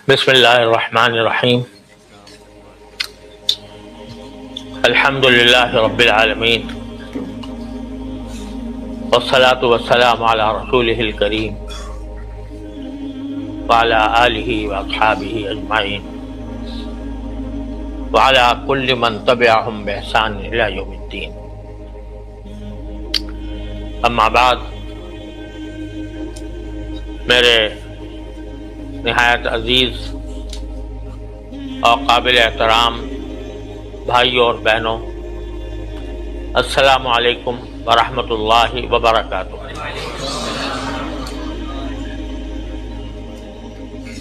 بسم اللہ الرحمن الرحیم الحمد للہ رب العالمین والصلاة والسلام علی رسولہ الکریم وعلی آلہ واصحابہ اجمعین وعلی کل من تبعہم بإحسان الی یوم الدین۔ اما بعد، میرے نہایت عزیز اور قابل احترام بھائیوں اور بہنوں، السلام علیکم ورحمۃ اللہ وبرکاتہ۔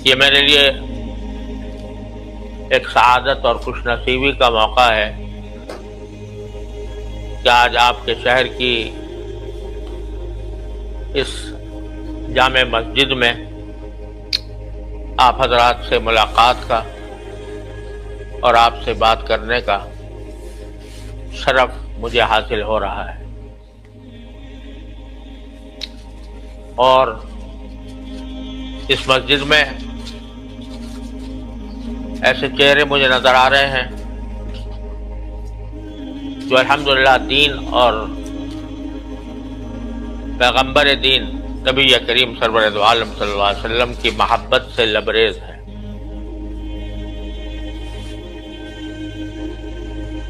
یہ میرے لیے ایک سعادت اور خوش نصیبی کا موقع ہے کہ آج آپ کے شہر کی اس جامع مسجد میں آپ حضرات سے ملاقات کا اور آپ سے بات کرنے کا شرف مجھے حاصل ہو رہا ہے، اور اس مسجد میں ایسے چہرے مجھے نظر آ رہے ہیں جو الحمدللہ دین اور پیغمبر دین نبی کریم سرور دو عالم صلی اللہ علیہ وسلم کی محبت سے لبریز ہے۔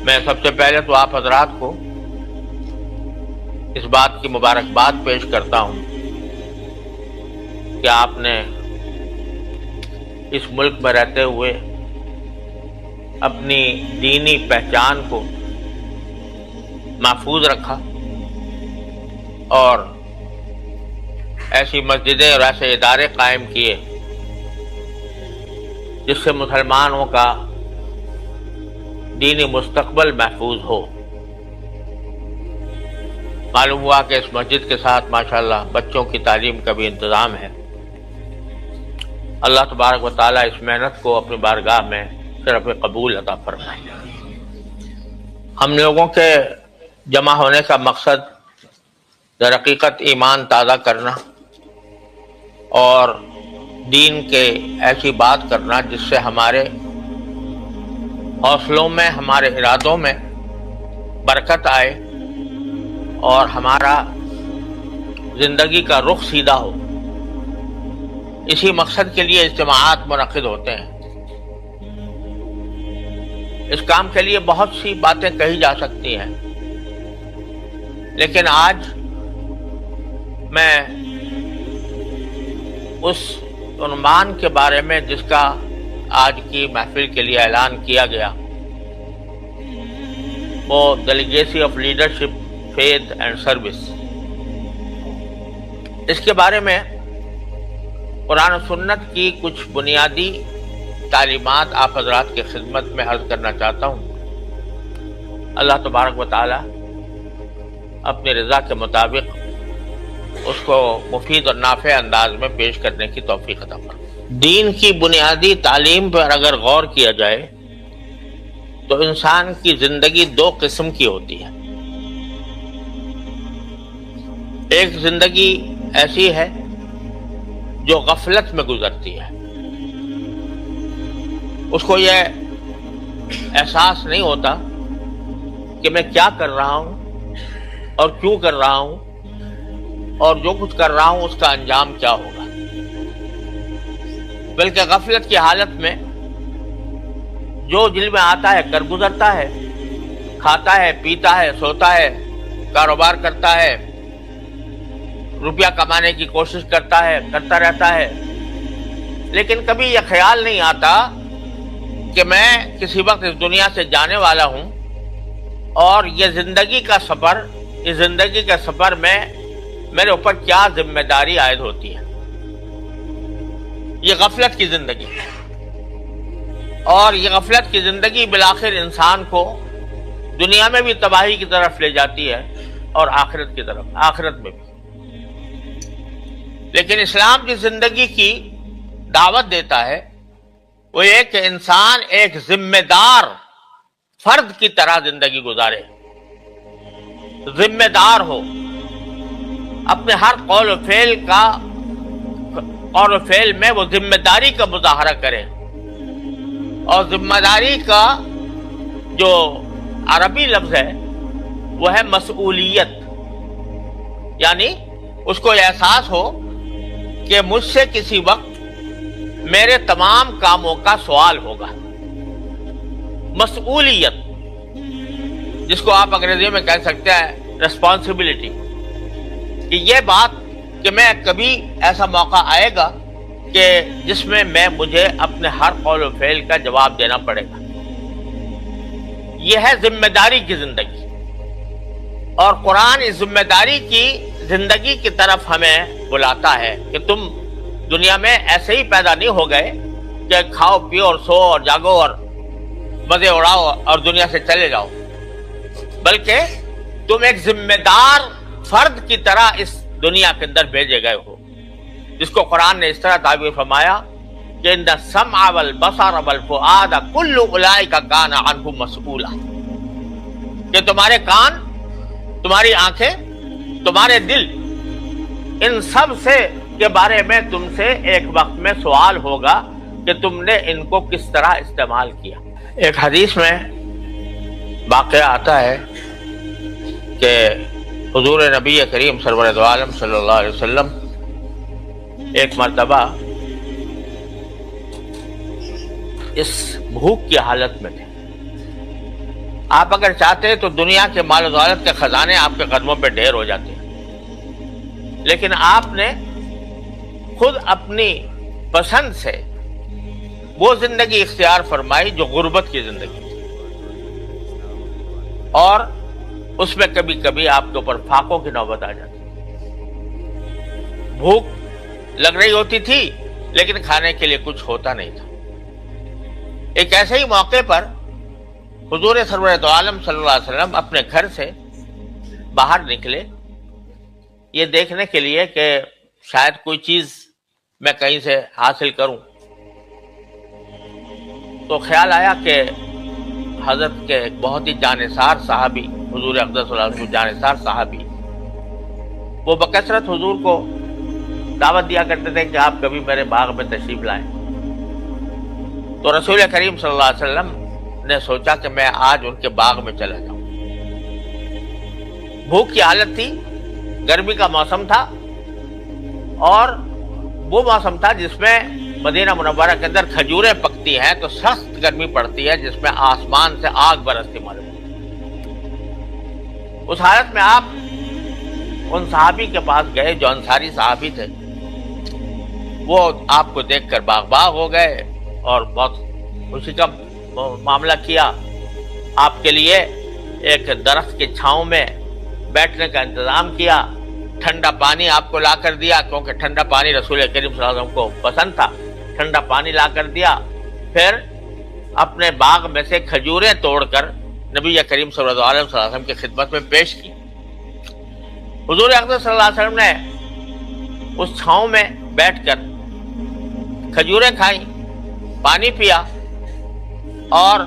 میں سب سے پہلے تو آپ حضرات کو اس بات کی مبارکباد پیش کرتا ہوں کہ آپ نے اس ملک میں رہتے ہوئے اپنی دینی پہچان کو محفوظ رکھا اور ایسی مسجدیں اور ایسے ادارے قائم کیے جس سے مسلمانوں کا دینی مستقبل محفوظ ہو۔ معلوم ہوا کہ اس مسجد کے ساتھ ماشاءاللہ بچوں کی تعلیم کا بھی انتظام ہے۔ اللہ تبارک و تعالیٰ اس محنت کو اپنی بارگاہ میں شرف قبول عطا فرمائے۔ ہم لوگوں کے جمع ہونے کا مقصد در حقیقت ایمان تازہ کرنا اور دین کے ایسی بات کرنا جس سے ہمارے حوصلوں میں، ہمارے ارادوں میں برکت آئے اور ہمارا زندگی کا رخ سیدھا ہو۔ اسی مقصد کے لیے اجتماعات منعقد ہوتے ہیں۔ اس کام کے لیے بہت سی باتیں کہی جا سکتی ہیں، لیکن آج میں اس عنوان کے بارے میں جس کا آج کی محفل کے لیے اعلان کیا گیا، وہ the legacy of leadership, faith and service, اس کے بارے میں قرآن و سنت کی کچھ بنیادی تعلیمات آپ حضرات کی خدمت میں عرض کرنا چاہتا ہوں۔ اللہ تبارک و تعالی اپنی رضا کے مطابق اس کو مفید اور نافع انداز میں پیش کرنے کی توفیق عطا فرمائے۔ دین کی بنیادی تعلیم پر اگر غور کیا جائے تو انسان کی زندگی دو قسم کی ہوتی ہے۔ ایک زندگی ایسی ہے جو غفلت میں گزرتی ہے، اس کو یہ احساس نہیں ہوتا کہ میں کیا کر رہا ہوں اور کیوں کر رہا ہوں، اور جو کچھ کر رہا ہوں اس کا انجام کیا ہوگا، بلکہ غفلت کی حالت میں جو دل میں آتا ہے کر گزرتا ہے، کھاتا ہے، پیتا ہے، سوتا ہے، کاروبار کرتا ہے، روپیہ کمانے کی کوشش کرتا رہتا ہے، لیکن کبھی یہ خیال نہیں آتا کہ میں کسی وقت اس دنیا سے جانے والا ہوں، اور یہ زندگی کے سفر میں میرے اوپر کیا ذمہ داری عائد ہوتی ہے۔ یہ غفلت کی زندگی ہے، اور یہ غفلت کی زندگی بالآخر انسان کو دنیا میں بھی تباہی کی طرف لے جاتی ہے اور آخرت میں بھی۔ لیکن اسلام جس زندگی کی دعوت دیتا ہے وہ یہ کہ انسان ایک ذمہ دار فرد کی طرح زندگی گزارے، ذمہ دار ہو، اپنے ہر قول و فعل کا قول و فعل میں وہ ذمہ داری کا مظاہرہ کرے. اور ذمہ داری کا جو عربی لفظ ہے وہ ہے مسئولیت. یعنی اس کو احساس ہو کہ مجھ سے کسی وقت میرے تمام کاموں کا سوال ہوگا. مسئولیت جس کو آپ انگریزی میں کہہ سکتے ہیں ریسپانسبلٹی، کہ یہ بات کہ میں کبھی ایسا موقع آئے گا کہ جس میں مجھے اپنے ہر قول و فعل کا جواب دینا پڑے گا. یہ ہے ذمہ داری کی زندگی. اور قرآن اس ذمہ داری کی زندگی کی طرف ہمیں بلاتا ہے کہ تم دنیا میں ایسے ہی پیدا نہیں ہو گئے کہ کھاؤ پیو اور سو اور جاگو اور مزے اڑاؤ اور دنیا سے چلے جاؤ، بلکہ تم ایک ذمہ دار فرد کی طرح اس دنیا کے اندر بھیجے گئے ہو، جس کو قرآن نے اس طرح تعبیر فرمایا کہ ان السمع والبصر والفؤاد کل اولئک کان عنہ مسئولا، کہ تمہارے کان، تمہاری آنکھیں، تمہارے دل، ان سب سے کے بارے میں تم سے ایک وقت میں سوال ہوگا کہ تم نے ان کو کس طرح استعمال کیا. ایک حدیث میں واقعہ آتا ہے کہ حضور نبی کریم سرور دو عالم صلی اللہ علیہ وسلم ایک مرتبہ اس بھوک کی حالت میں تھے. آپ اگر چاہتے تو دنیا کے مال و دولت کے خزانے آپ کے قدموں پہ ڈھیر ہو جاتے ہیں، لیکن آپ نے خود اپنی پسند سے وہ زندگی اختیار فرمائی جو غربت کی زندگی تھی، اور اس میں کبھی کبھی آپ کے اوپر فاقوں کی نوبت آ جاتی، بھوک لگ رہی ہوتی تھی لیکن کھانے کے لیے کچھ ہوتا نہیں تھا. ایک ایسے ہی موقع پر حضور سرور دو عالم صلی اللہ علیہ وسلم اپنے گھر سے باہر نکلے یہ دیکھنے کے لیے کہ شاید کوئی چیز میں کہیں سے حاصل کروں. تو خیال آیا کہ حضرت کے ایک بہت ہی جانثار صحابی، حضور اقدس صلی اللہ علیہ وسلم جانثار صحابی، وہ بکثرت حضور کو دعوت دیا کرتے تھے کہ آپ کبھی میرے باغ میں تشریف لائیں. تو رسول کریم صلی اللہ علیہ وسلم نے سوچا کہ میں آج ان کے باغ میں چلا جاؤں. بھوک کی حالت تھی، گرمی کا موسم تھا، اور وہ موسم تھا جس میں مدینہ منورہ کے اندر کھجوریں پکتی ہیں تو سخت گرمی پڑتی ہے، جس میں آسمان سے آگ برستی معلوم. اس حالت میں آپ ان صحابی کے پاس گئے جو انصاری صحابی تھے. وہ آپ کو دیکھ کر باغ باغ ہو گئے اور بہت خوشی کا معاملہ کیا. آپ کے لیے ایک درخت کی چھاؤں میں بیٹھنے کا انتظام کیا، ٹھنڈا پانی آپ کو لا کر دیا، کیونکہ ٹھنڈا پانی رسول کریم صلی اللہ علیہ وسلم کو پسند تھا. ٹھنڈا پانی لا کر دیا، پھر اپنے باغ میں سے کھجوریں توڑ کر نبی کریم صلی اللہ علیہ وسلم کی خدمت میں پیش کی. حضور اقدس صلی اللہ علیہ وسلم نے اس چھاؤں میں بیٹھ کر کھجوریں کھائیں، پانی پیا، اور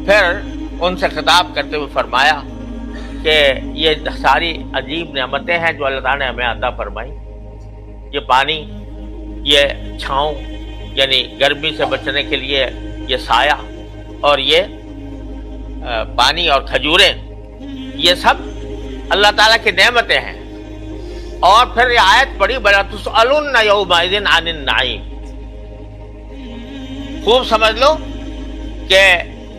پھر ان سے خطاب کرتے ہوئے فرمایا کہ یہ ساری عجیب نعمتیں ہیں جو اللہ تعالیٰ نے ہمیں عطا فرمائی. یہ پانی، یہ چھاؤں، یعنی گرمی سے بچنے کے لیے یہ سایہ، اور یہ پانی اور کھجوریں، یہ سب اللہ تعالیٰ کی نعمتیں ہیں. اور پھر یہ آیت پڑھی بَلَا تُسْأَلُنَّ يَوْمَئِذٍ عَنِ النَّعِيمِ. خوب سمجھ لو کہ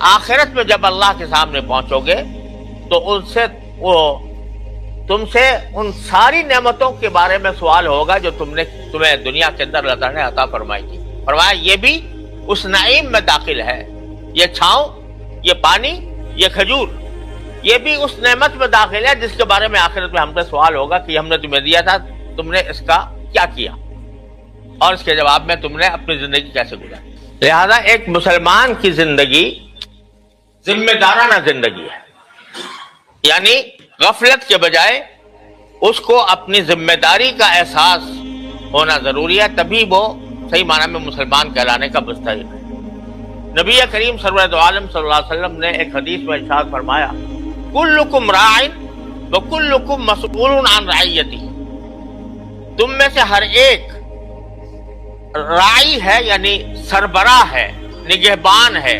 آخرت میں جب اللہ کے سامنے پہنچو گے تو تم سے ان ساری نعمتوں کے بارے میں سوال ہوگا جو تمہیں دنیا کے اندر اللہ تعالیٰ نے عطا فرمائی تھی. فرمایا یہ بھی اس نعیم میں داخل ہے، یہ چھاؤں، یہ پانی، یہ کھجور، یہ بھی اس نعمت میں داخل ہے جس کے بارے میں آخرت میں ہم سے سوال ہوگا کہ ہم نے تمہیں دیا تھا، تم نے اس کا کیا کیا، اور اس کے جواب میں تم نے اپنی زندگی کیسے گزاری. لہذا ایک مسلمان کی زندگی ذمہ دارانہ زندگی ہے، یعنی غفلت کے بجائے اس کو اپنی ذمہ داری کا احساس ہونا ضروری ہے، تبھی وہ صحیح معنی میں مسلمان کہلانے کا مستحق ہے. نبی کریم سرور دو عالم صلی اللہ علیہ وسلم نے ایک حدیث میں ارشاد فرمایا کلکم راع وکلکم مسئول عن رعیتہ. تم میں سے ہر ایک رائی ہے یعنی سربراہ ہے، نگہبان ہے،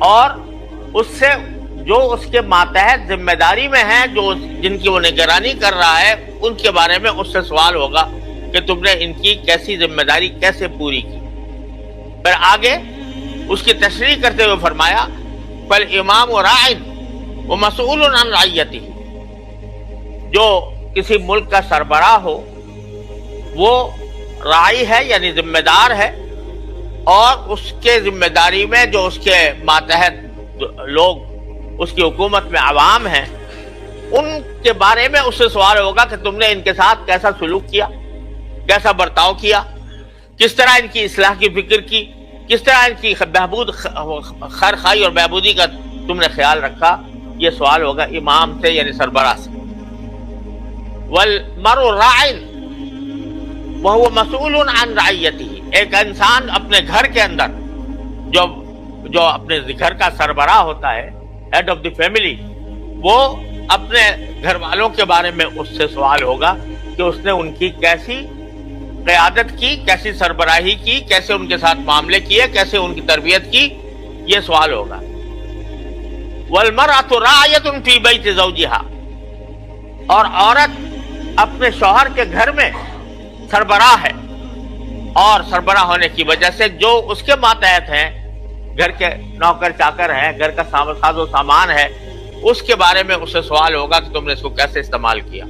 اور اس سے جو اس کے ماتحت ذمہ داری میں ہیں، جو جن کی وہ نگرانی کر رہا ہے، ان کے بارے میں اس سے سوال ہوگا کہ تم نے ان کی کیسی ذمہ داری کیسے پوری کی۔ پھر آگے اس کی تشریح کرتے ہوئے فرمایا فالامام راع ومسئول عن رعیتہ، جو کسی ملک کا سربراہ ہو وہ راعی ہے یعنی ذمہ دار ہے، اور اس کے ذمہ داری میں جو اس کے ماتحت لوگ اس کی حکومت میں عوام ہیں، ان کے بارے میں اس سے سوال ہوگا کہ تم نے ان کے ساتھ کیسا سلوک کیا، کیسا برتاؤ کیا، کس طرح ان کی اصلاح کی فکر کی، کس طرح ان کی بہبود، خیر خواہی اور بہبودی کا تم نے خیال رکھا۔ یہ سوال ہوگا امام سے یعنی سربراہ سے۔ والمرء راع وهو مسئول عن رعیتہ، ایک انسان اپنے گھر کے اندر جو اپنے گھر کا سربراہ ہوتا ہے، ہیڈ آف دی فیملی، وہ اپنے گھر والوں کے بارے میں اس سے سوال ہوگا کہ اس نے ان کی کیسی قیادت کی، کیسی سربراہی کی، کیسے ان کے ساتھ معاملے کیے، کیسے ان کی تربیت کی، یہ سوال ہوگا۔ والمرأة راعیۃ فی بیت زوجہا، اور عورت اپنے شوہر کے گھر میں سربراہ ہے، اور سربراہ ہونے کی وجہ سے جو اس کے ماتحت ہیں، گھر کے نوکر چاکر ہیں، گھر کا ساز و سامان ہے، اس کے بارے میں اس سے سوال ہوگا کہ تم نے اس کو کیسے استعمال کیا۔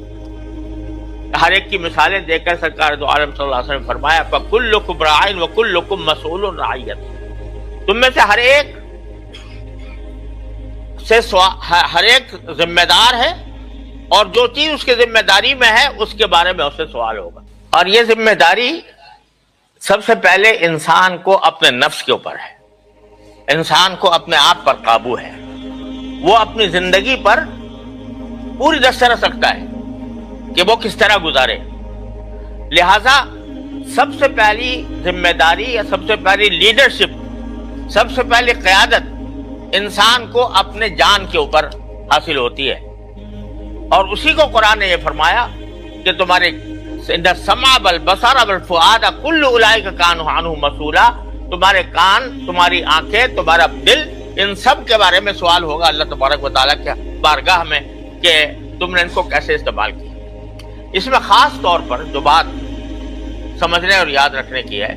ہر ایک کی مثالیں دے کر سرکار دو عالم صلی اللہ علیہ وسلم نے فرمایا فَكُلُّكُمْ رَاعٍ وَكُلُّكُمْ مَسْئُولٌ رَعِيَّةٌ، تم میں سے ہر ایک ذمہ دار ہے، اور جو چیز اس کے ذمہ داری میں ہے اس کے بارے میں اس سے سوال ہوگا۔ اور یہ ذمہ داری سب سے پہلے انسان کو اپنے نفس کے اوپر ہے، انسان کو اپنے آپ پر قابو ہے، وہ اپنی زندگی پر پوری دسترس رکھتا ہے کہ وہ کس طرح گزارے۔ لہذا سب سے پہلی ذمہ داری یا سب سے پہلی لیڈرشپ، سب سے پہلی قیادت انسان کو اپنے جان کے اوپر حاصل ہوتی ہے، اور اسی کو قرآن نے یہ فرمایا کہ تمہارے ان السمع والبصر والفؤاد کل اولئک کان عنہ مسئولا، تمہارے کان، تمہاری آنکھیں، تمہارا دل، ان سب کے بارے میں سوال ہوگا اللہ تبارک و تعالیٰ کے بارگاہ میں کہ تم نے ان کو کیسے استعمال کیا۔ اس میں خاص طور پر جو بات سمجھنے اور یاد رکھنے کی ہے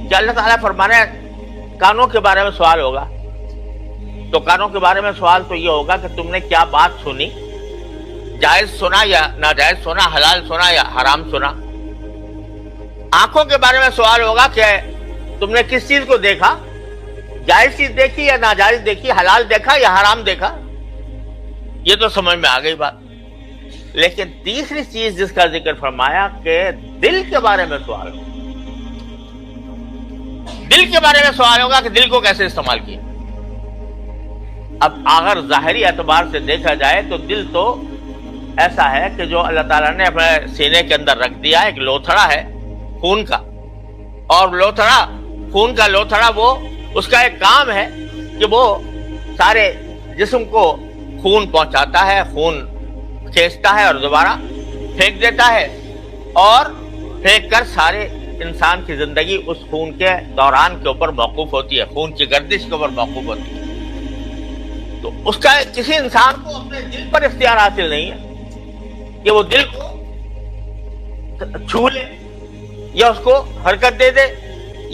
کہ اللہ تعالیٰ فرمانے کانوں کے بارے میں سوال ہوگا، تو کانوں کے بارے میں سوال تو یہ ہوگا کہ تم نے کیا بات سنی، جائز سنا یا ناجائز سنا، حلال سنا یا حرام سنا۔ آنکھوں کے بارے میں سوال ہوگا کہ تم نے کس چیز کو دیکھا، جائز چیز دیکھی یا ناجائز دیکھی، حلال دیکھا یا حرام دیکھا، یہ تو سمجھ میں آ گئی بات۔ لیکن تیسری چیز جس کا ذکر فرمایا کہ دل کے بارے میں سوال ہوگا، دل کے بارے میں سوال ہوگا کہ دل کو کیسے استعمال کیا۔ اب اگر ظاہری اعتبار سے دیکھا جائے تو دل تو ایسا ہے کہ جو اللہ تعالیٰ نے اپنے سینے کے اندر رکھ دیا، ایک لوتھڑا ہے خون کا، اور لوتھڑا، خون کا لوتھڑا، وہ اس کا ایک کام ہے کہ وہ سارے جسم کو خون پہنچاتا ہے، خون کھینچتا ہے اور دوبارہ پھینک دیتا ہے، اور پھینک کر سارے انسان کی زندگی اس خون کے دوران کے اوپر موقوف ہوتی ہے، خون کی گردش کے اوپر موقوف ہوتی ہے۔ تو اس کا کسی انسان کو اپنے دل پر اختیار حاصل نہیں ہے کہ وہ دل کو چھو لے یا اس کو حرکت دے دے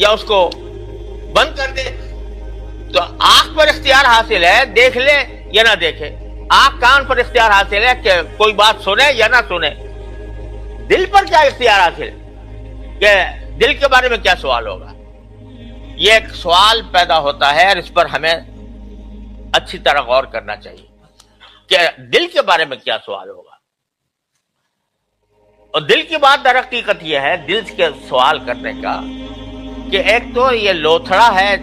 یا اس کو بند کر دے۔ تو آنکھ پر اختیار حاصل ہے، دیکھ لے یا نہ دیکھے، آنکھ کان پر اختیار حاصل ہے کہ کوئی بات سنے یا نہ سنے۔ دل پر کیا اختیار حاصل ہے کہ دل کے بارے میں کیا سوال ہوگا؟ یہ ایک سوال پیدا ہوتا ہے، اور اس پر ہمیں اچھی طرح غور کرنا چاہیے کہ دل کے بارے میں کیا سوال ہوگا۔ اور دل کی بات در حقیقت یہ ہے، دل کے سوال کرنے کا، کہ ایک تو یہ لوتھڑا ہے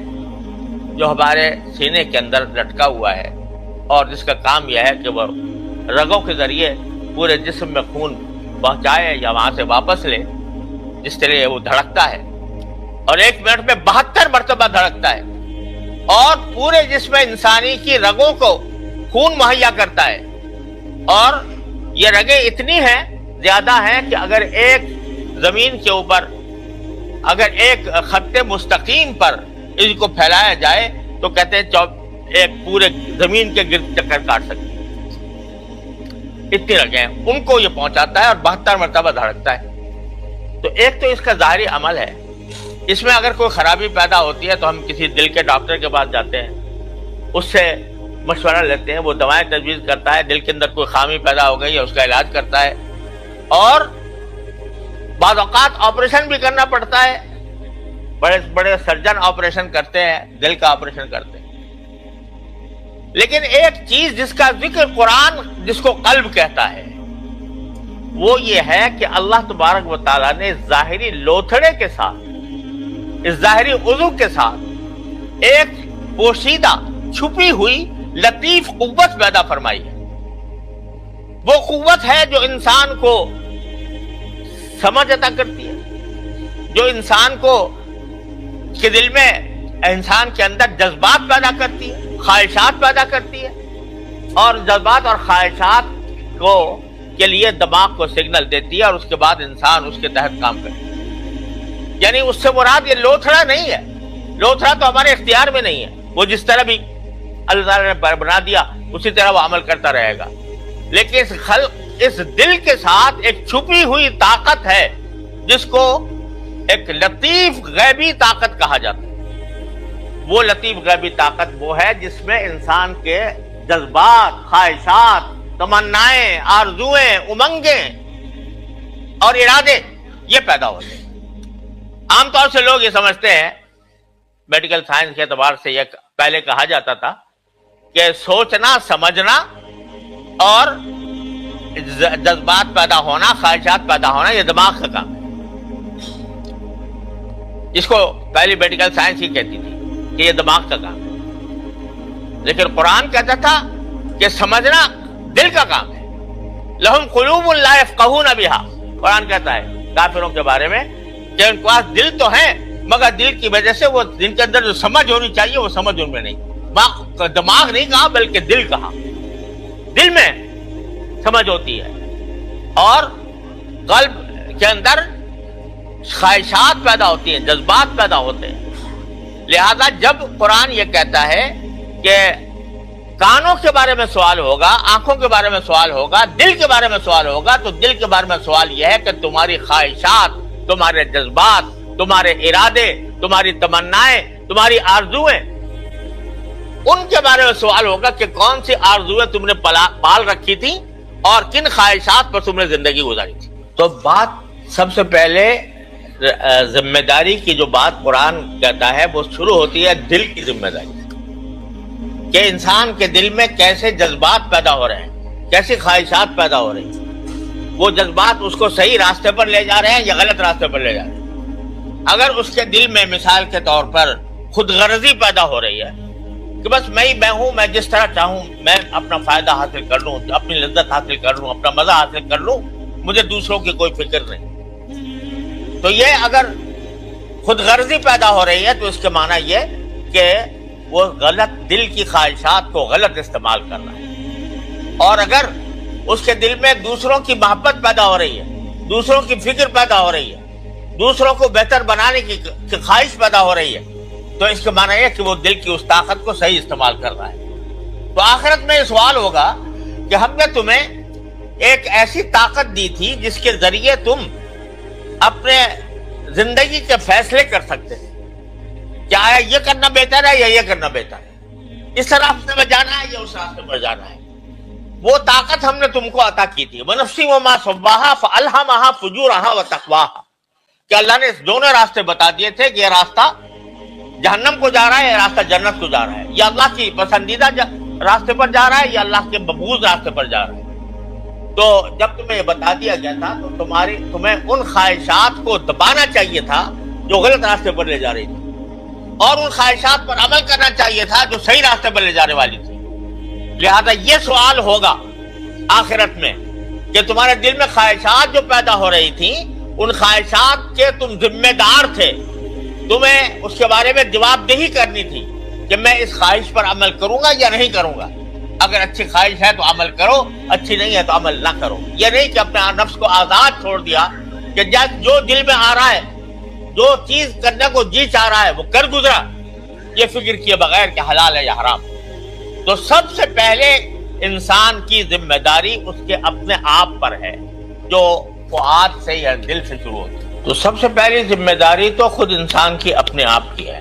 جو ہمارے سینے کے اندر لٹکا ہوا ہے، اور جس کا کام یہ ہے کہ وہ رگوں کے ذریعے پورے جسم میں خون پہنچائے یا وہاں سے واپس لے، جس طرح وہ دھڑکتا ہے، اور ایک منٹ میں 72 مرتبہ دھڑکتا ہے، اور پورے جسم انسانی کی رگوں کو خون مہیا کرتا ہے۔ اور یہ رگیں اتنی ہیں، زیادہ ہیں کہ اگر ایک زمین کے اوپر اگر ایک خط مستقیم پر اس کو پھیلایا جائے تو کہتے ہیں ایک پورے زمین کے گرد چکر کاٹ سکتے ہیں، اتنی رگیں ان کو یہ پہنچاتا ہے اور 72 مرتبہ دھڑکتا ہے۔ تو ایک تو اس کا ظاہری عمل ہے، اس میں اگر کوئی خرابی پیدا ہوتی ہے تو ہم کسی دل کے ڈاکٹر کے پاس جاتے ہیں، اس سے مشورہ لیتے ہیں، وہ دوائیں تجویز کرتا ہے، دل کے اندر کوئی خامی پیدا ہو گئی ہے اس کا علاج کرتا ہے، اور بعض اوقات آپریشن بھی کرنا پڑتا ہے، بڑے بڑے سرجن آپریشن کرتے ہیں، دل کا آپریشن کرتے ہیں۔ لیکن ایک چیز جس کا ذکر قرآن جس کو قلب کہتا ہے وہ یہ ہے کہ اللہ تبارک و تعالیٰ نے ظاہری لوتھڑے کے ساتھ، اس ظاہری عضو کے ساتھ ایک پوشیدہ چھپی ہوئی لطیف قوت پیدا فرمائی ہے۔ وہ قوت ہے جو انسان کو سمجھ عطا کرتی ہے، جو انسان کو کے دل میں، انسان کے اندر جذبات پیدا کرتی ہے، خواہشات پیدا کرتی ہے، اور جذبات اور خواہشات کو کے لیے دماغ کو سگنل دیتی ہے، اور اس کے بعد انسان اس کے تحت کام کرتا ہے۔ یعنی اس سے مراد یہ لوتھڑا نہیں ہے، لوتھڑا تو ہمارے اختیار میں نہیں ہے، وہ جس طرح بھی اللہ تعالیٰ نے بنا دیا اسی طرح وہ عمل کرتا رہے گا۔ لیکن اس دل کے ساتھ ایک چھپی ہوئی طاقت ہے جس کو ایک لطیف غیبی طاقت کہا جاتا ہے۔ وہ لطیف غیبی طاقت وہ ہے جس میں انسان کے جذبات، خواہشات، تمنائیں، آرزوئیں، امنگیں اور ارادے یہ پیدا ہوتے ہیں۔ عام طور سے لوگ یہ سمجھتے ہیں، میڈیکل سائنس کے اعتبار سے یہ پہلے کہا جاتا تھا کہ سوچنا، سمجھنا اور جذبات پیدا ہونا، خواہشات پیدا ہونا یہ دماغ کا کام ہے۔ اس کو پہلی میڈیکل سائنس ہی کہتی تھی کہ یہ دماغ کا کام ہے، لیکن قرآن کہتا تھا کہ سمجھنا دل کا کام ہے۔ لہم قلوب لا یفقہون بہا، قرآن کہتا ہے کافروں کے بارے میں کہ ان کے پاس دل تو ہیں مگر دل کی وجہ سے وہ جن کے اندر جو سمجھ ہونی چاہیے وہ سمجھ ان میں نہیں۔ دماغ نہیں کہا بلکہ دل کہا، دل میں سمجھ ہوتی ہے اور قلب کے اندر خواہشات پیدا ہوتی ہیں، جذبات پیدا ہوتے ہیں۔ لہذا جب قرآن یہ کہتا ہے کہ کانوں کے بارے میں سوال ہوگا، آنکھوں کے بارے میں سوال ہوگا، دل کے بارے میں سوال ہوگا، تو دل کے بارے میں سوال یہ ہے کہ تمہاری خواہشات، تمہارے جذبات، تمہارے ارادے، تمہاری تمنائیں، تمہاری آرزویں، ان کے بارے میں سوال ہوگا کہ کون سی آرزویں تم نے پال رکھی تھی اور کن خواہشات پر تم نے زندگی گزاری تھی۔ تو بات سب سے پہلے ذمہ داری کی جو بات قرآن کہتا ہے وہ شروع ہوتی ہے دل کی ذمہ داری، کہ انسان کے دل میں کیسے جذبات پیدا ہو رہے ہیں، کیسی خواہشات پیدا ہو رہی ہیں، وہ جذبات اس کو صحیح راستے پر لے جا رہے ہیں یا غلط راستے پر لے جا رہے ہیں۔ اگر اس کے دل میں مثال کے طور پر خود غرضی پیدا ہو رہی ہے کہ بس میں ہوں، میں جس طرح چاہوں میں اپنا فائدہ حاصل کر لوں، اپنی لذت حاصل کر لوں، اپنا مزہ حاصل کر لوں، مجھے دوسروں کی کوئی فکر نہیں، تو یہ اگر خود غرضی پیدا ہو رہی ہے تو اس کے معنی یہ کہ وہ غلط دل کی خواہشات کو غلط استعمال کر رہا ہے۔ اور اگر اس کے دل میں دوسروں کی محبت پیدا ہو رہی ہے، دوسروں کی فکر پیدا ہو رہی ہے، دوسروں کو بہتر بنانے کی خواہش پیدا ہو رہی ہے، تو اس کے معنی یہ کہ وہ دل کی اس طاقت کو صحیح استعمال کر رہا ہے۔ تو آخرت میں یہ سوال ہوگا کہ ہم نے تمہیں ایک ایسی طاقت دی تھی جس کے ذریعے تم اپنے زندگی کے فیصلے کر سکتے تھے، کیا یہ کرنا بہتر ہے یا یہ کرنا بہتر ہے، اس راستے میں جانا ہے یا اس راستے پر جانا ہے۔ وہ طاقت ہم نے تم کو عطا کی تھی، وَنَفْسٍ وَمَا سَوَّاهَا فَأَلْهَمَهَا فُجُورَهَا وَتَقْوَاهَا، کہ اللہ نے دونوں راستے بتا دیے تھے کہ یہ راستہ جہنم کو جا رہا ہے، یہ راستہ جنت کو جا رہا ہے، یہ اللہ کی پسندیدہ راستے پر جا رہا ہے یا اللہ کے مبغوض راستے پر جا رہا ہے۔ تو جب تمہیں یہ بتا دیا گیا تھا تو تمہیں ان خواہشات کو دبانا چاہیے تھا جو غلط راستے پر لے جا رہی تھی، اور ان خواہشات پر عمل کرنا چاہیے تھا جو صحیح راستے پر لے جانے والی تھی۔ لہذا یہ سوال ہوگا آخرت میں کہ تمہارے دل میں خواہشات جو پیدا ہو رہی تھیں، ان خواہشات کے تم ذمہ دار تھے، تمہیں اس کے بارے میں جواب دہی کرنی تھی کہ میں اس خواہش پر عمل کروں گا یا نہیں کروں گا۔ اگر اچھی خواہش ہے تو عمل کرو، اچھی نہیں ہے تو عمل نہ کرو۔ یہ نہیں کہ اپنے نفس کو آزاد چھوڑ دیا کہ جو دل میں آ رہا ہے جو چیز کرنے کو جی چاہ رہا ہے وہ کر گزرا، یہ فکر کیے بغیر کہ حلال ہے یا حرام۔ تو سب سے پہلے انسان کی ذمہ داری اس کے اپنے آپ پر ہے، جو فؤاد سے یا دل سے شروع ہوتی ہے۔ تو سب سے پہلی ذمہ داری تو خود انسان کی اپنے آپ کی ہے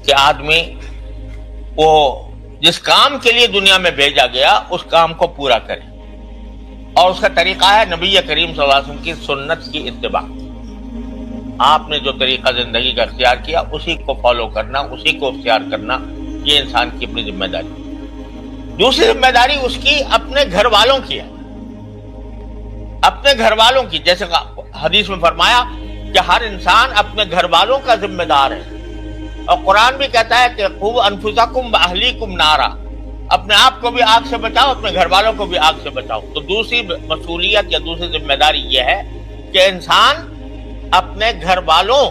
کہ آدمی وہ جس کام کے لیے دنیا میں بھیجا گیا اس کام کو پورا کرے، اور اس کا طریقہ ہے نبی کریم صلی اللہ علیہ وسلم کی سنت کی اتباع۔ آپ نے جو طریقہ زندگی کا اختیار کیا اسی کو فالو کرنا، اسی کو اختیار کرنا، یہ انسان کی اپنی ذمہ داری۔ دوسری ذمہ داری اس کی اپنے گھر والوں کی ہے، اپنے گھر والوں کی، جیسے حدیث میں فرمایا کہ ہر انسان اپنے گھر والوں کا ذمہ دار ہے، اور قرآن بھی کہتا ہے کہ قوا انفسکم واہلیکم نارا، اپنے آپ کو بھی آگ سے بچاؤ، اپنے گھر والوں کو بھی آگ سے بچاؤ۔ تو دوسری مسئولیت یا دوسری ذمہ داری یہ ہے کہ انسان اپنے گھر والوں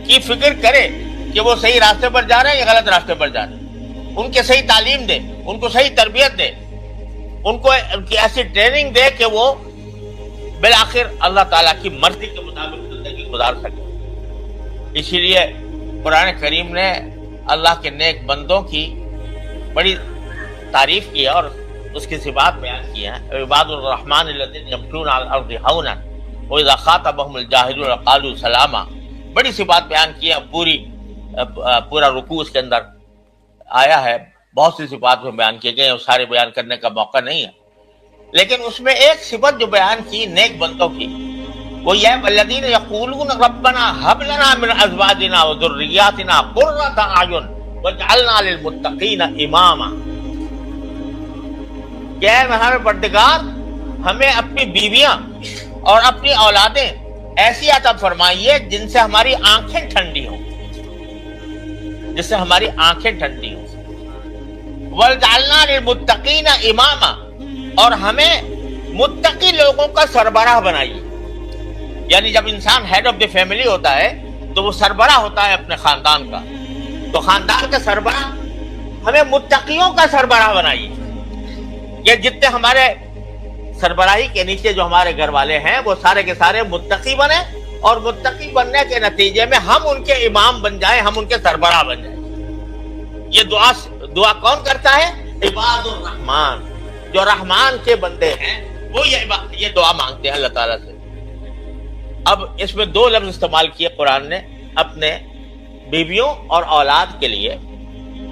کی فکر کرے کہ وہ صحیح راستے پر جا رہے ہیں یا غلط راستے پر جا رہے ہیں، ان کے صحیح تعلیم دے، ان کو صحیح تربیت دے، ان کی ایسی ٹریننگ دے کہ وہ بالآخر اللہ تعالیٰ کی مرضی کے مطابق زندگی گزار سکے۔ اسی لیے قرآن کریم نے اللہ کے نیک بندوں کی بڑی تعریف کی ہے اور اس کی صفات بیان کی ہیں۔ عباد الرحمن الذین یمشون علی الارض ہونا وَإِذَا خَاطَبَهُمُ الْجَاهِلُونَ قَالُوا سَلَامًا، بڑی سی بات بیان کی ہے، پورا رکوع اس کے اندر آیا ہے، بہت سی صفات میں بیان کیے گئے ہیں، سارے بیان کرنے کا موقع نہیں ہے، لیکن اس میں ایک صفت جو بیان کی نیک بندوں کی وہ یہ ہے وَالَّذِينَ يَقُولُونَ رَبَّنَا هَبْ لَنَا مِنْ أَزْوَاجِنَا وَذُرِّيَّاتِنَا قُرَّةَ أَعْيُنٍ وَاجْعَلْنَا لِلْمُتَّقِينَ إِمَامًا، کہ اے ہمارے پروردگار ہمیں اپنی بیویاں اور اپنی اولادیں ایسی عطا فرمائیے جن سے ہماری آنکھیں ٹھنڈی ہوں، جس سے ہماری آنکھیں ٹھنڈی ہوں۔ وَاجْعَلْنَا لِلْمُتَّقِينَ إِمَامًا، اور ہمیں متقی لوگوں کا سربراہ بنائیے۔ یعنی جب انسان ہیڈ آف دی فیملی ہوتا ہے تو وہ سربراہ ہوتا ہے اپنے خاندان کا، تو خاندان کا سربراہ ہمیں متقیوں کا سربراہ بنائیے۔ یہ جتنے ہمارے سربراہی کے نیچے جو ہمارے گھر والے ہیں وہ سارے کے سارے متقی بنے، اور متقی بننے کے نتیجے میں ہم ان کے امام بن جائیں، ہم ان کے سربراہ بن جائیں۔ یہ دعا کون کرتا ہے؟ عباد الرحمن، جو رحمان کے بندے ہیں وہ یہ دعا مانگتے ہیں اللہ تعالیٰ سے۔ اب اس میں دو لفظ استعمال کیے قرآن نے اپنے بیویوں اور اولاد کے لیے،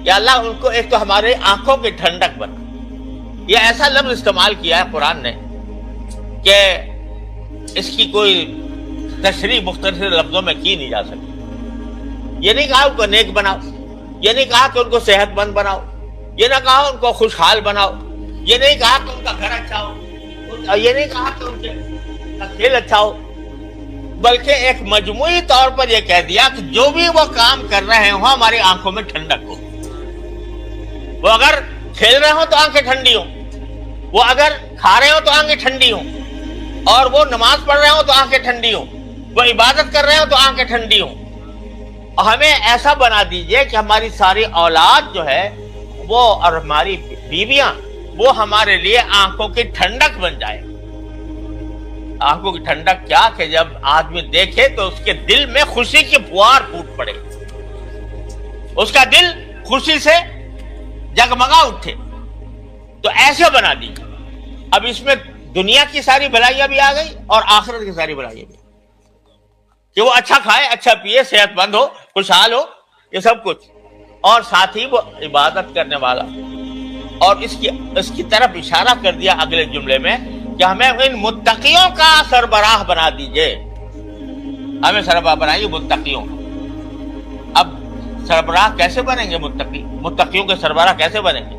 کہ اللہ ان کو ایک تو ہمارے آنکھوں کی ٹھنڈک بنا، یہ ایسا لفظ استعمال کیا ہے قرآن نے کہ اس کی کوئی تشریح مختصر لفظوں میں کی نہیں جا سکتی۔ یہ نہیں کہا ان کو نیک بناؤ، یہ نہیں کہا کہ ان کو صحت مند بناؤ، یہ نہ کہا ان کو خوشحال بناؤ، یہ نہیں کہا کہ ان کا گھر اچھا ہو، یہ نہیں کہا کہ ان کا کھیل اچھا ہو، بلکہ ایک مجموعی طور پر یہ کہہ دیا کہ جو بھی وہ کام کر رہے ہوں ہماری آنکھوں میں ٹھنڈک ہو۔ وہ اگر کھیل رہے ہوں تو آنکھیں ٹھنڈی ہوں، وہ اگر کھا رہے ہوں تو آنکھیں ٹھنڈی ہوں، اور وہ نماز پڑھ رہے ہوں تو آنکھیں ٹھنڈی ہوں، وہ عبادت کر رہے ہوں تو آنکھیں ٹھنڈی ہوں۔ اور ہمیں ایسا بنا دیجئے کہ ہماری ساری اولاد جو ہے وہ اور ہماری بیویاں وہ ہمارے لیے آنکھوں کی ٹھنڈک بن جائے۔ آنکھوں کی ٹھنڈک کیا کہ جب آدمی دیکھے تو اس کے دل میں خوشی کی فوار پھوٹ پڑے، اس کا دل خوشی سے جگمگا اٹھے۔ تو ایسے بنا دی۔ اب اس میں دنیا کی ساری بھلائیاں بھی آ گئی اور آخرت کی ساری بھلائیاں بھی، کہ وہ اچھا کھائے، اچھا پیے، صحت مند ہو، خوشحال ہو، یہ سب کچھ، اور ساتھ ہی وہ عبادت کرنے والا۔ اور اس کی طرف اشارہ کر دیا اگلے جملے میں کہ ہمیں ان متقیوں کا سربراہ بنا دیجئے، ہمیں سربراہ بنائیے متقیوں کا۔ اب سربراہ کیسے بنیں گے متقی؟ متقیوں کے سربراہ کیسے بنیں گے؟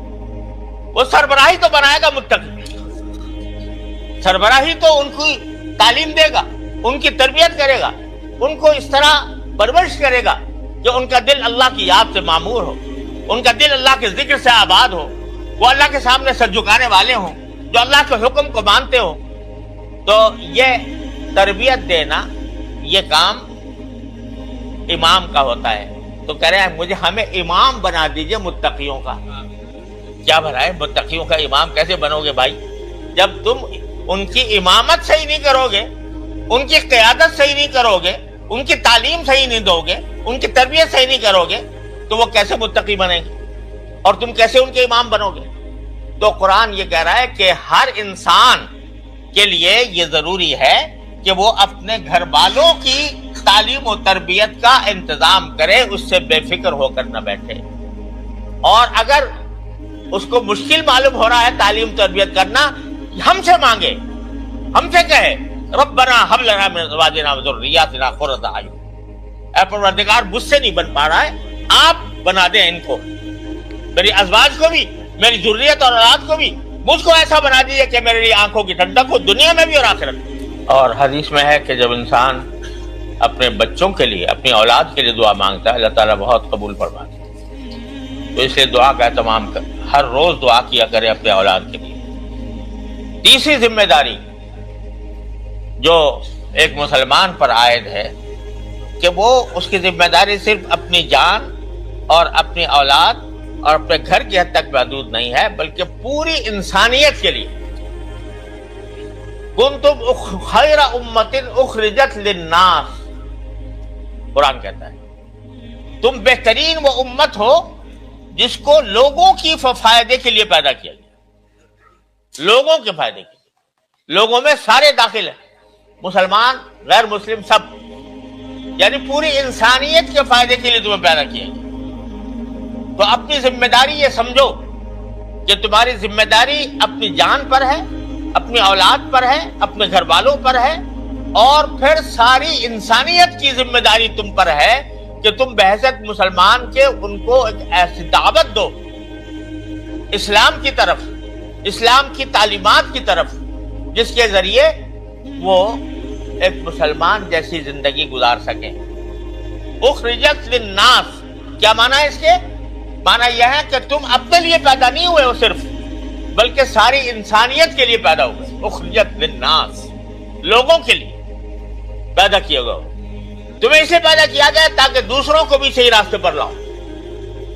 وہ سربراہی تو بنائے گا متقی، سربراہی تو ان کی تعلیم دے گا، ان کی تربیت کرے گا، ان کو اس طرح پرورش کرے گا کہ ان کا دل اللہ کی یاد سے معمور ہو، ان کا دل اللہ کے ذکر سے آباد ہو، وہ اللہ کے سامنے سر جھکانے والے ہوں، جو اللہ کے حکم کو مانتے ہوں۔ تو یہ تربیت دینا یہ کام امام کا ہوتا ہے۔ تو کہہ رہے ہیں ہمیں امام بنا دیجئے متقیوں کا۔ کیا بھلا ہے متقیوں کا امام کیسے بنو گے بھائی؟ جب تم ان کی امامت صحیح نہیں کرو گے، ان کی قیادت صحیح نہیں کرو گے، ان کی تعلیم صحیح نہیں دو گے، ان کی تربیت صحیح نہیں کرو گے، تو وہ کیسے متقی بنیں گے اور تم کیسے ان کے امام بنو گے؟ تو قرآن یہ کہہ رہا ہے کہ ہر انسان کے لیے یہ ضروری ہے کہ وہ اپنے گھر والوں کی تعلیم و تربیت کا انتظام کرے، اس سے بے فکر ہو کر نہ بیٹھے، اور اگر اس کو مشکل معلوم ہو رہا ہے تعلیم تربیت کرنا، ہم سے مانگے، ہم سے کہے ربنا ہب لنا من ازواجنا وذرریاتنا قرۃ اعین، اے پروردگار مجھ سے نہیں بن پا رہا ہے، آپ بنا دیں ان کو، میری ازواج کو بھی، میری ذریت اور اولاد کو بھی، مجھ کو ایسا بنا دیجیے کہ میرے لیے آنکھوں کی ٹھنڈک ہو دنیا میں بھی اور آخرت میں۔ اور حدیث میں ہے کہ جب انسان اپنے بچوں کے لیے، اپنی اولاد کے لیے دعا مانگتا ہے، اللہ تعالیٰ بہت قبول فرماتا ہے۔ تو اس لیے دعا کا اہتمام کر، ہر روز دعا کیا کرے اپنے اولاد کے لیے۔ تیسری ذمہ داری جو ایک مسلمان پر عائد ہے کہ وہ اس کی ذمہ داری صرف اپنی جان اور اپنی اولاد اور اپنے گھر کی حد تک محدود نہیں ہے، بلکہ پوری انسانیت کے لیے۔ کنتم خیر امۃ اخرجت للناس، قرآن کہتا ہے تم بہترین وہ امت ہو جس کو لوگوں کی فائدے کے لیے پیدا کیا گیا، لوگوں کے فائدے کے لیے۔ لوگوں میں سارے داخل ہیں، مسلمان، غیر مسلم، سب، یعنی پوری انسانیت کے فائدے کے لیے تمہیں پیدا کیا گیا۔ تو اپنی ذمہ داری یہ سمجھو کہ تمہاری ذمہ داری اپنی جان پر ہے، اپنی اولاد پر ہے، اپنے گھر والوں پر ہے، اور پھر ساری انسانیت کی ذمہ داری تم پر ہے کہ تم بحیثیت مسلمان کے ان کو ایک ایسی دعوت دو اسلام کی طرف، اسلام کی تعلیمات کی طرف، جس کے ذریعے وہ ایک مسلمان جیسی زندگی گزار سکیں۔ اخرجت للناس، کیا معنی ہے اس کے؟ معنی یہ ہے کہ تم اپنے لیے پیدا نہیں ہوئے ہو صرف، بلکہ ساری انسانیت کے لیے پیدا ہوئے۔ اخرجت للناس، لوگوں کے لیے پیدا کیا گیا ہو۔ تمہیں اسے پیدا کیا گیا تاکہ دوسروں کو بھی صحیح راستے پر لاؤ۔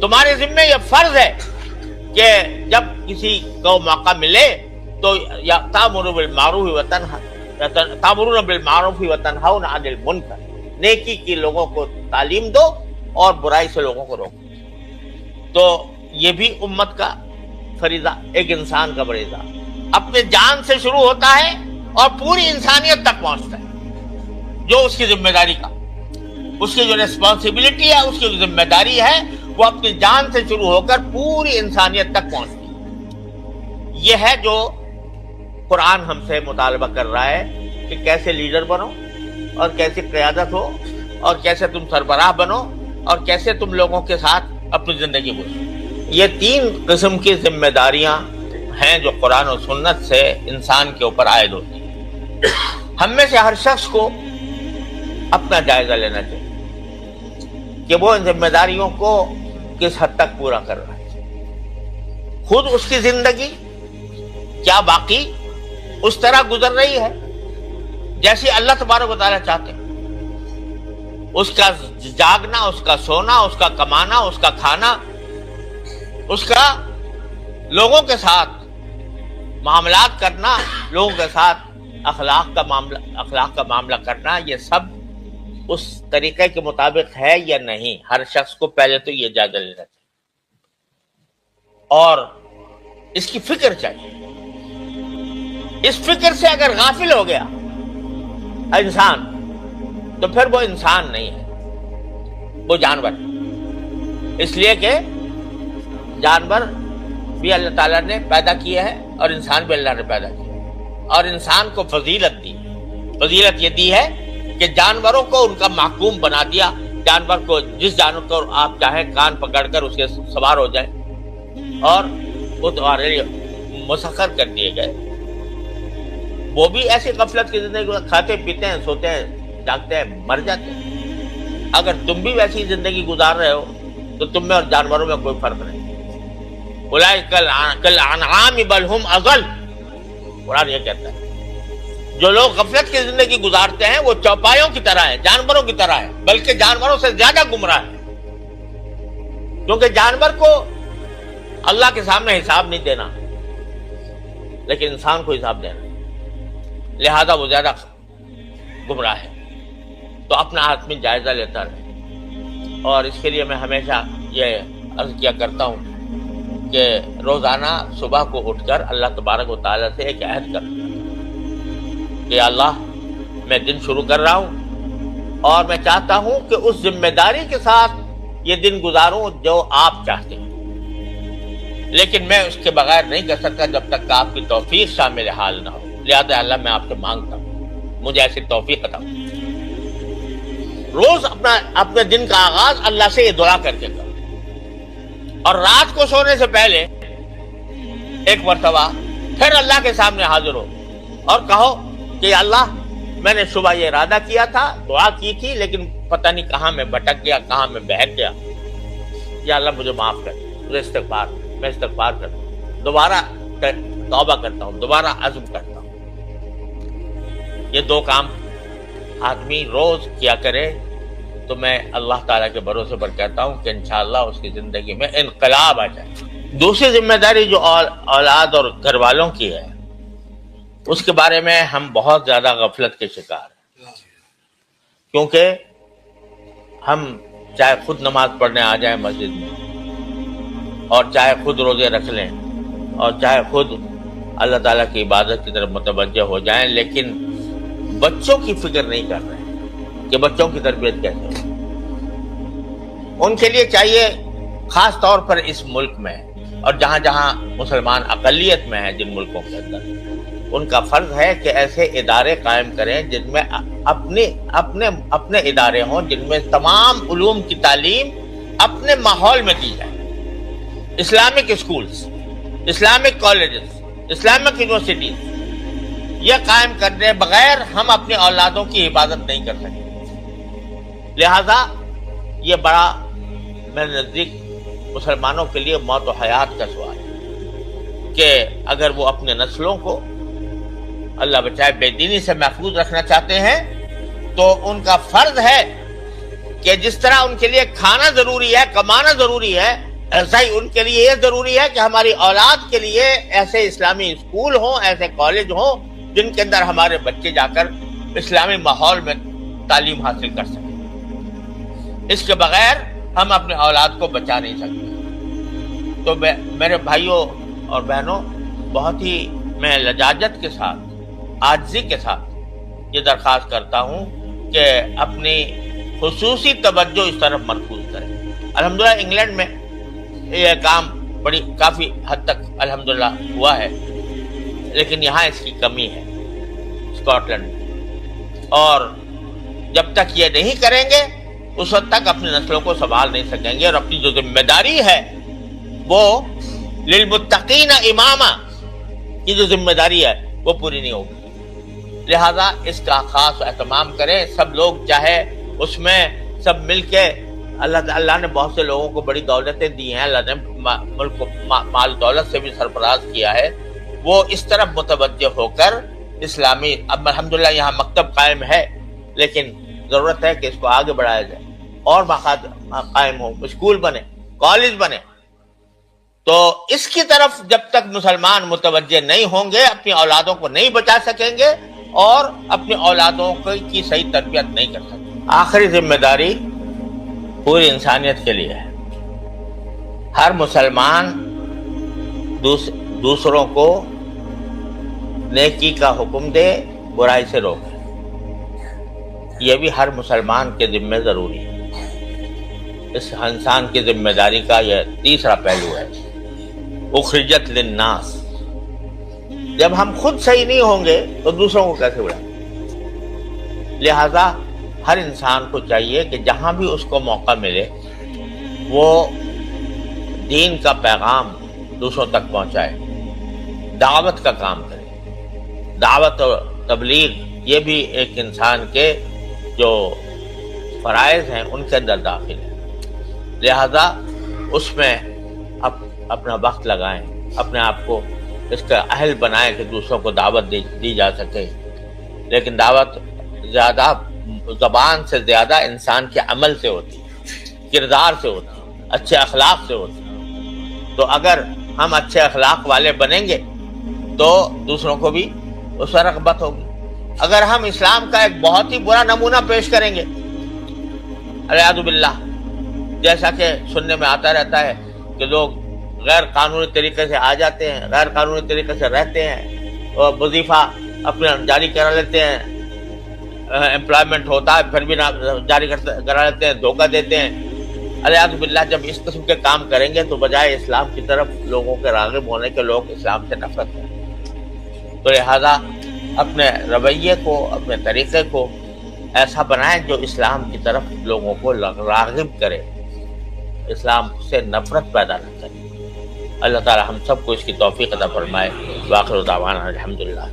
تمہارے ذمہ یہ فرض ہے کہ جب کسی کو موقع ملے تو تأمرون بالمعروف وتنہون عن المنکر، نیکی کی لوگوں کو تعلیم دو اور برائی سے لوگوں کو روکو۔ تو یہ بھی امت کا فریضہ، ایک انسان کا فریضہ اپنے جان سے شروع ہوتا ہے اور پوری انسانیت تک پہنچتا ہے۔ جو اس کی ذمہ داری کا، اس کی جو ریسپانسبلٹی ہے، اس کی جو ذمہ داری ہے، وہ اپنی جان سے شروع ہو کر پوری انسانیت تک پہنچتی ہے۔ یہ ہے جو قرآن ہم سے مطالبہ کر رہا ہے کہ کیسے لیڈر بنو، اور کیسے قیادت ہو، اور کیسے تم سربراہ بنو، اور کیسے تم لوگوں کے ساتھ اپنی زندگی گزارو۔ یہ تین قسم کی ذمہ داریاں ہیں جو قرآن و سنت سے انسان کے اوپر عائد ہوتی ہیں۔ ہم میں سے ہر شخص کو اپنا جائزہ لینا چاہیے کہ وہ ان ذمہ داریوں کو کس حد تک پورا کر رہا ہے۔ خود اس کی زندگی کیا باقی اس طرح گزر رہی ہے جیسی اللہ تبارک و تعالیٰ چاہتے ہیں؟ اس کا جاگنا، اس کا سونا، اس کا کمانا، اس کا کھانا، اس کا لوگوں کے ساتھ معاملات کرنا، لوگوں کے ساتھ اخلاق کا معاملہ کرنا، یہ سب اس طریقے کے مطابق ہے یا نہیں؟ ہر شخص کو پہلے تو یہ جائزہ لینا چاہیے اور اس کی فکر چاہیے۔ اس فکر سے اگر غافل ہو گیا انسان تو پھر وہ انسان نہیں ہے، وہ جانور ہے۔ اس لیے کہ جانور بھی اللہ تعالیٰ نے پیدا کیے ہیں اور انسان بھی اللہ نے پیدا کیا، اور انسان کو فضیلت دی۔ فضیلت یہ دی ہے کہ جانوروں کو ان کا محکوم بنا دیا۔ جانور کو، جس جانور کو آپ چاہیں کان پکڑ کر اس کے سوار ہو جائیں، اور وہ تمہارے لیے مسخر کر دیے گئے۔ وہ بھی ایسی غفلت کی زندگی کھاتے پیتے ہیں، سوتے ہیں، جاگتے ہیں، مر جاتے ہیں۔ اگر تم بھی ویسی زندگی گزار رہے ہو تو تم میں اور جانوروں میں کوئی فرق نہیں۔ اولئک کالانعام بل ھم اضل، قرآن یہ کہتا ہے جو لوگ غفلت کی زندگی گزارتے ہیں وہ چوپایوں کی طرح ہیں، جانوروں کی طرح ہیں، بلکہ جانوروں سے زیادہ گمراہ ہیں، کیونکہ جانور کو اللہ کے سامنے حساب نہیں دینا، لیکن انسان کو حساب دینا، لہذا وہ زیادہ گمراہ ہے۔ تو اپنا آدمی جائزہ لیتا رہے. اور اس کے لیے میں ہمیشہ یہ عرض کیا کرتا ہوں کہ روزانہ صبح کو اٹھ کر اللہ تبارک و تعالیٰ سے ایک عہد کر کہ اللہ میں دن شروع کر رہا ہوں اور میں چاہتا ہوں کہ اس ذمہ داری کے ساتھ یہ دن گزاروں جو آپ چاہتے ہیں، لیکن میں اس کے بغیر نہیں کر سکتا جب تک کہ آپ کی توفیق شامل حال نہ ہو. لہٰذا اللہ میں آپ سے مانگتا ہوں مجھے ایسی توفیق عطا. روز اپنے دن کا آغاز اللہ سے یہ دعا کر کے کرو، اور رات کو سونے سے پہلے ایک مرتبہ پھر اللہ کے سامنے حاضر ہو اور کہو کہ اللہ میں نے صبح یہ ارادہ کیا تھا، دعا کی تھی، لیکن پتہ نہیں کہاں میں بھٹک گیا، کہاں میں بہک گیا. یا اللہ مجھے معاف کر، مجھے میں استغفار کرتا ہوں، دوبارہ توبہ کرتا ہوں، دوبارہ عزم کرتا ہوں. یہ دو کام آدمی روز کیا کرے تو میں اللہ تعالیٰ کے بھروسے پر کہتا ہوں کہ انشاءاللہ اس کی زندگی میں انقلاب آ جائے. دوسری ذمہ داری جو اولاد اور گھر والوں کی ہے، اس کے بارے میں ہم بہت زیادہ غفلت کے شکار ہیں، کیونکہ ہم چاہے خود نماز پڑھنے آ جائیں مسجد میں، اور چاہے خود روزے رکھ لیں، اور چاہے خود اللہ تعالیٰ کی عبادت کی طرف متوجہ ہو جائیں، لیکن بچوں کی فکر نہیں کر رہے کہ بچوں کی تربیت کیسے ہو. ان کے لیے چاہیے، خاص طور پر اس ملک میں اور جہاں جہاں مسلمان اقلیت میں ہیں جن ملکوں کے اندر، ان کا فرض ہے کہ ایسے ادارے قائم کریں جن میں اپنے ادارے ہوں، جن میں تمام علوم کی تعلیم اپنے ماحول میں دی جائے. Islamic schools, Islamic colleges, Islamic universities, یہ قائم کرنے بغیر ہم اپنی اولادوں کی حفاظت نہیں کر سکتے. لہذا یہ بڑا میرے نزدیک مسلمانوں کے لیے موت و حیات کا سوال ہے کہ اگر وہ اپنے نسلوں کو اللہ بچائے بے دینی سے محفوظ رکھنا چاہتے ہیں تو ان کا فرض ہے کہ جس طرح ان کے لیے کھانا ضروری ہے، کمانا ضروری ہے، ایسا ہی ان کے لیے یہ ضروری ہے کہ ہماری اولاد کے لیے ایسے اسلامی اسکول ہوں، ایسے کالج ہوں جن کے اندر ہمارے بچے جا کر اسلامی ماحول میں تعلیم حاصل کر سکیں. اس کے بغیر ہم اپنے اولاد کو بچا نہیں سکتے. تو میرے بھائیوں اور بہنوں، بہت ہی میں لجاجت کے ساتھ، عاجزی کے ساتھ یہ درخواست کرتا ہوں کہ اپنی خصوصی توجہ اس طرف مرکوز کریں. الحمدللہ انگلینڈ میں یہ کام کافی حد تک الحمدللہ ہوا ہے، لیکن یہاں اس کی کمی ہے اسکاٹ لینڈ میں. اور جب تک یہ نہیں کریں گے اس وقت تک اپنی نسلوں کو سنبھال نہیں سکیں گے، اور اپنی جو ذمہ داری ہے وہ للمتقین اماما کی جو ذمہ داری ہے وہ پوری نہیں ہوگی. لہذا اس کا خاص اہتمام کریں سب لوگ، چاہے اس میں سب مل کے. اللہ نے بہت سے لوگوں کو بڑی دولتیں دی ہیں، اللہ نے ملک کو مال دولت سے بھی سرفراز کیا ہے. وہ اس طرف متوجہ ہو کر اسلامی، اب الحمدللہ یہاں مکتب قائم ہے، لیکن ضرورت ہے کہ اس کو آگے بڑھایا جائے اور قائم ہو، اسکول بنے، کالج بنے. تو اس کی طرف جب تک مسلمان متوجہ نہیں ہوں گے اپنی اولادوں کو نہیں بچا سکیں گے اور اپنی اولادوں کی صحیح تربیت نہیں کر سکیں. آخری ذمہ داری پوری انسانیت کے لیے ہے. ہر مسلمان دوسروں کو نیکی کا حکم دے، برائی سے روکے. یہ بھی ہر مسلمان کے ذمہ ضروری ہے. اس انسان کی ذمہ داری کا یہ تیسرا پہلو ہے. اخرجت للناس، جب ہم خود صحیح نہیں ہوں گے تو دوسروں کو کیسے بڑھائیں؟ لہذا ہر انسان کو چاہیے کہ جہاں بھی اس کو موقع ملے وہ دین کا پیغام دوسروں تک پہنچائے، دعوت کا کام کرے. دعوت اور تبلیغ یہ بھی ایک انسان کے جو فرائض ہیں ان کے اندر داخل ہے. لہذا اس میں اپنا وقت لگائیں، اپنے آپ کو اس کا اہل بنائیں کہ دوسروں کو دعوت دی جا سکے. لیکن دعوت زیادہ زبان سے زیادہ انسان کے عمل سے ہوتی ہے، کردار سے ہوتی ہے، اچھے اخلاق سے ہوتی ہے. تو اگر ہم اچھے اخلاق والے بنیں گے تو دوسروں کو بھی اس پر رغبت ہوگی. اگر ہم اسلام کا ایک بہت ہی برا نمونہ پیش کریں گے، الیاذ باللہ، جیسا کہ سننے میں آتا رہتا ہے کہ لوگ غیر قانونی طریقے سے آ جاتے ہیں، غیر قانونی طریقے سے رہتے ہیں، اور وظیفہ اپنا جاری کرا لیتے ہیں، امپلائمنٹ ہوتا ہے پھر بھی نہ جاری کرا لیتے ہیں، دھوکہ دیتے ہیں۔ الیاذ باللہ، جب اس قسم کے کام کریں گے تو بجائے اسلام کی طرف لوگوں کے راغب ہونے کے لوگ اسلام سے نفرت کریں۔ تو لہذا اپنے رویے کو، اپنے طریقے کو ایسا بنائیں جو اسلام کی طرف لوگوں کو راغب کرے، اسلام سے نفرت پیدا نہ کرے۔ اللہ تعالی ہم سب کو اس کی توفیق عطا فرمائے۔ وآخر دعوانا الحمدللہ۔